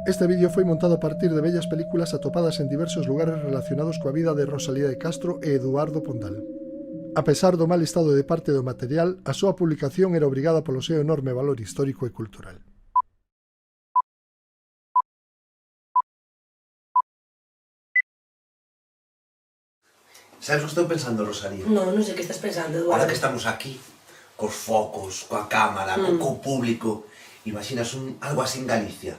Este vídeo foi montado a partir de vellas películas atopadas en diversos lugares relacionados coa vida de Rosalía de Castro e Eduardo Pondal. A pesar do mal estado de parte do material, a súa publicación era obrigada polo seu enorme valor histórico e cultural. Sabes o que estou pensando, Rosalía? Non sei que estás pensando, Eduardo. Ahora que estamos aquí, cos focos, coa cámara, co público, imaginas algo así en Galicia?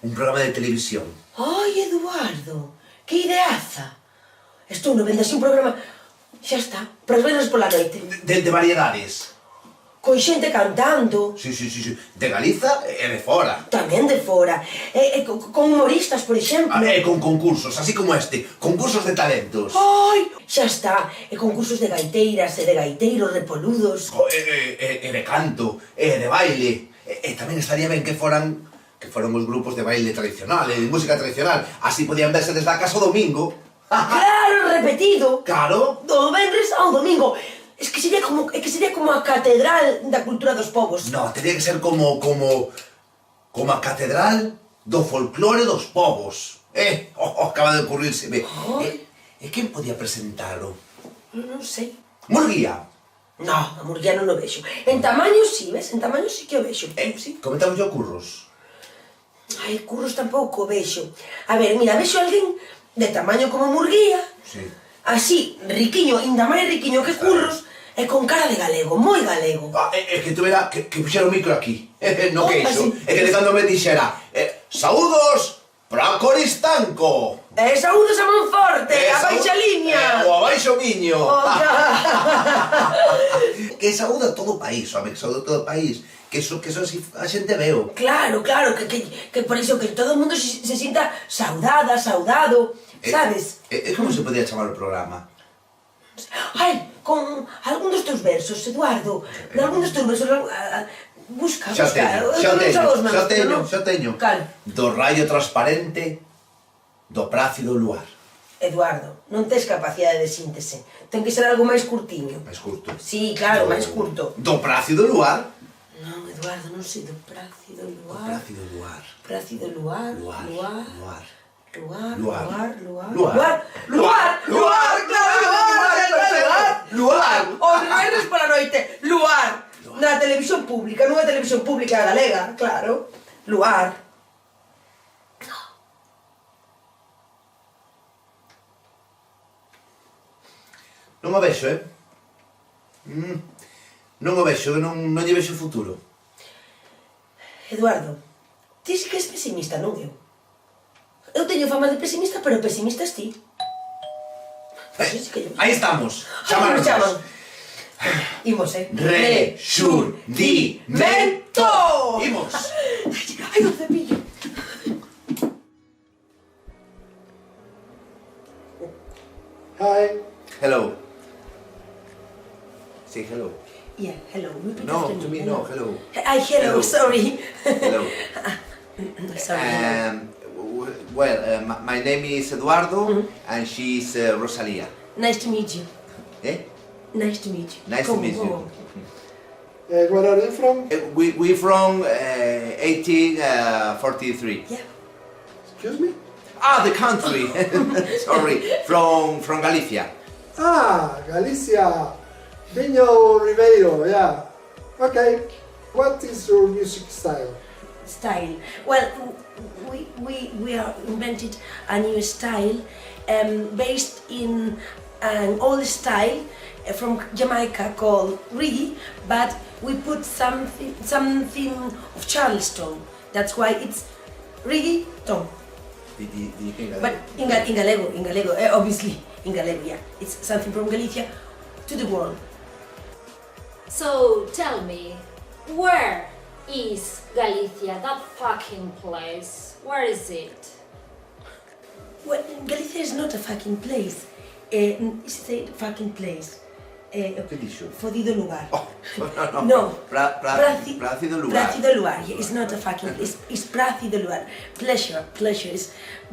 Un programa de televisión. Ai, Eduardo, que ideaza. Estou no vendo así un programa... Xa está, para as vendas pola noite. De variedades. Con xente cantando. Sí. De Galiza e de fora. Tamén de fora. Con humoristas, por exemplo. E con concursos, así como este. Concursos de talentos. Ai, xa está. E concursos de gaiteiras e de gaiteiros repoludos. E de canto, e de baile. E tamén estaría ben que foran os grupos de baile tradicional, de música tradicional. Así podían verse desde a casa o domingo. Claro, repetido. Claro. Do venres ao domingo. Es que sería como a catedral da cultura dos povos. No, teria que ser como a catedral do folclore dos povos. Acaba de ocurrírseme. E quen podía presentalo? Non sei. Murguía. No, a Murguía non o vexo. En tamaño sí, ves? En tamaño sí que o vexo. Sí. Comentamos yo Curros. Ai, Curros tampouco o vexo. A ver, mira, vexo alguén de tamaño como Murguía. Sí. Así, riquiño, ainda máis riquiño que Curros, e con cara de galego, moi galego. É que tuvera que puxera o micro aquí. No que iso. Sí. É que de cando me dixera saúdos para Coristanco. Saúdos a Monforte, a baixa liña. O a baixo miño. Oiga. Que saúda todo o país, home, que saúda todo o país. Que eso así a xente veo. Claro, que por iso que todo o mundo se sinta saudada, saudado, sabes? Como se podía chamar o programa? Ai, con algún dos teus versos, Eduardo. Algún dos teus versos, busca. Xa teño. Cal? Do rayo transparente, do plácido luar. Eduardo, non tes capacidade de síntese. Ten que ser algo máis curtiño. Máis curto. Sí, claro, máis curto. Do plácido luar? Non, Eduardo, non sei, do plácido luar. Do plácido luar. Plácido luar. Luar. Os venres pola noite, luar. Na televisión pública, nunha televisión pública galega, claro. Luar. Non o vexo, Non o vexo, non lle vexo futuro. Eduardo, ti sí que és pesimista, non eu? Eu teño fama de pesimista, pero pesimista es ti. Aí estamos. Chámanos. Imos, Rexurdimento! Imos. Ai, o cepillo. Hi. Hello. Say hello. Yeah, hello. No, to me no, hello. Ay, hello, sorry. Hello. Sorry. Well, my name is Eduardo, and she's Rosalía. Nice to meet you. Nice to meet you. Nice to meet you. Where are you from? We're from 1843. Yeah. Excuse me? The country. Sorry, from Galicia. Galicia. Viño Ribeiro, yeah. Okay. What is your music style? Style. Well, we are invented a new style based in an old style from Jamaica called reggae, but we put something of Charleston. That's why it's reggaeton. But in Galego, obviously, in Galego, yeah. It's something from Galicia to the world. So tell me, where is Galicia, that fucking place? Where is it? Well, Galicia is not a fucking place. It's a fucking place. Che dixo? Fodido lugar. Oh, no. No. Plácido lugar. Plácido lugar. It's not a fucking. It's plácido lugar. Pleasure. Is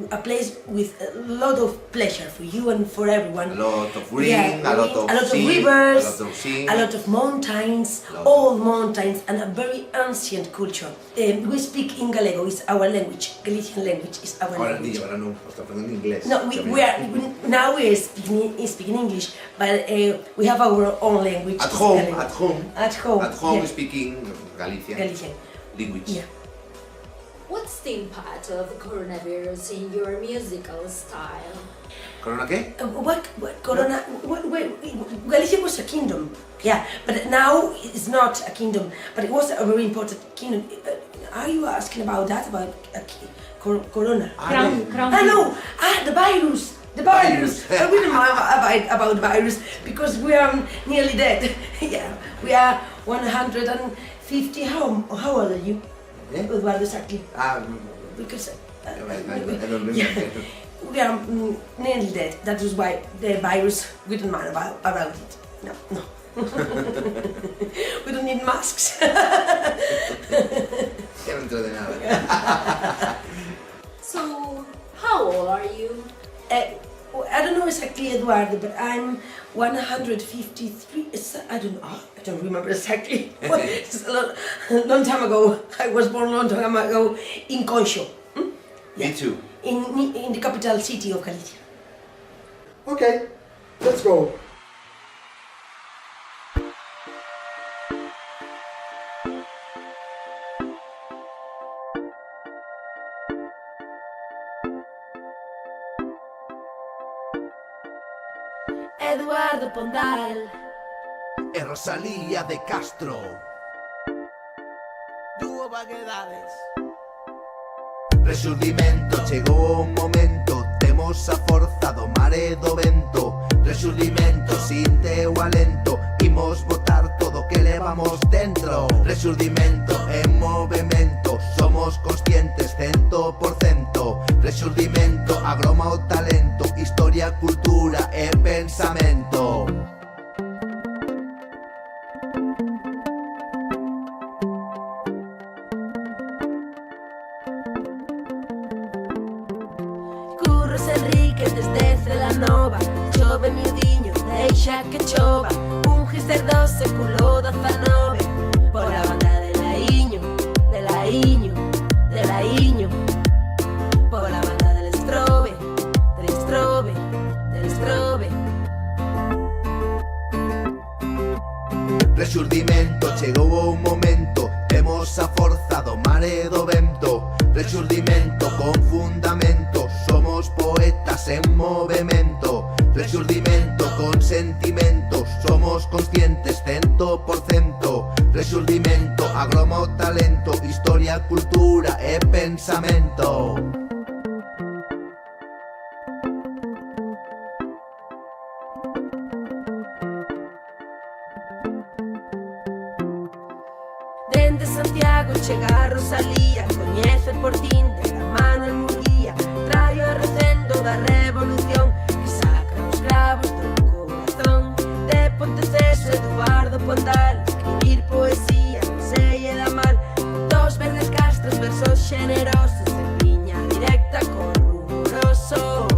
a place with a lot of pleasure for you and for everyone. A lot of green, a lot of rivers, a lot of sea. a lot of mountains, old mountains, and a very ancient culture. We speak in Gallego. It's our language. Galician language is our Ahora language. ahora no, está aprendiendo inglés. No, now we are speaking English, but we have our own language. At it's home, Gallego. at home. At home. At home yeah. speaking Galician Galician. language. Yeah. What's the impact of the coronavirus in your musical style? ¿Corona qué? What Corona? Galicia was a kingdom, yeah, but now it's not a kingdom, but it was a very important kingdom. Are you asking about that, about Corona? Crown. I know. The virus. The virus. I wouldn't mind about virus because we are nearly dead. Yeah, we are 150. How old are you? Eh? Eduardo, exactly. Because I don't remember. yeah, we are nearly dead. That is why the virus, we don't mind about it. No. We don't need masks. Ya no entro de nada. So, how old are you? I don't know exactly, Eduardo, but I'm 153. I don't remember exactly. It's a long time ago. I was born a long time ago in Concho. Me too. In the capital city of Galicia. Okay, let's go. Eduardo Pondal. E Rosalía de Castro. Dúo vaguedades. Resurdimento, chegou un momento. Temos a forza do mare do vento. Resurdimento, sin teu alento. Imos botar todo que levamos dentro. Resurdimento en movimento. Somos conscientes 100%. Resurdimento, agroma o talento. Historia, cultura e pensamento. Curros Enríquez desde Celanova. Chove miudiño, deixa que chova. Un gister do século XIX. Pola banda de Laíño. Pola banda del Estrobe. Resurdimento, chegou un momento. Temos a forza do mare do vento. Resurdimento con fundamento. Somos poetas en movimento. Resurdimento con sentimientos. Somos conscientes 100%. Resurdimento, agroma o talento. Historia, cultura e pensamento. Dende Santiago chega a Rosalía. Coñece por Tinder a Manuel Murguía. Traio o recendo da revolución que saca os cravos do corazón. De Ponteceso, Eduardo Pondal. Escribir poesía, non sei e da mal. Dos verdes castros, versos xenerosos. En liña directa con rumorosos.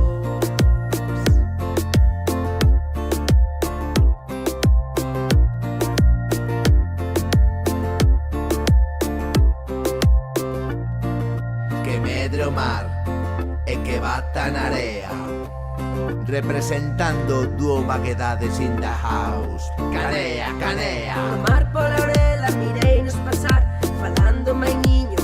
Que medre o mar e que bata na area. Representando dúo vaguedades in the house. Canea, canea. O mar pola orela, mireinos pasar. Falando mai niño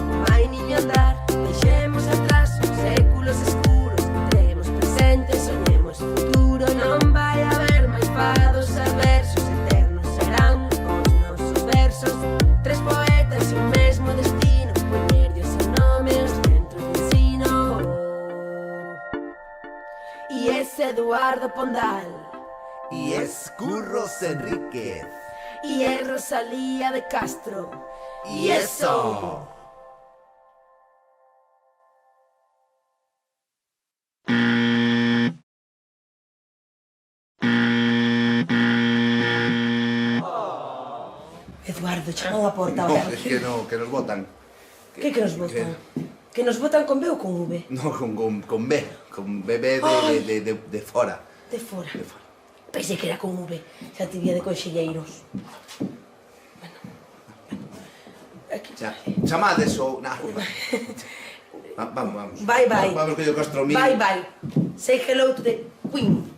andar. Deixemos atrás os séculos escuros. Entreguemos presente, soñemos futuro. Non vai haber máis fados a versos. Eternos serán os nosos versos. Tres poetas e un mesmo destino. Poñerlle o seu nome aos centros de ensino. E ese Eduardo Pondal. Y es Curros Enríquez. Y es Rosalía de Castro. Y eso. Eduardo, chaman a porta No, ahora. es que no, que nos votan. Que nos votan? Que nos votan con B ou con V? No, con B, con BB Ai. de fora. De fora. De fora. Pensei que era con V, xa te vía de conxelleiros. Aquí. Chamades ou... Nah. Vamos. Bye. Vamos que yo castro mío. Bye. Say hello to the queen.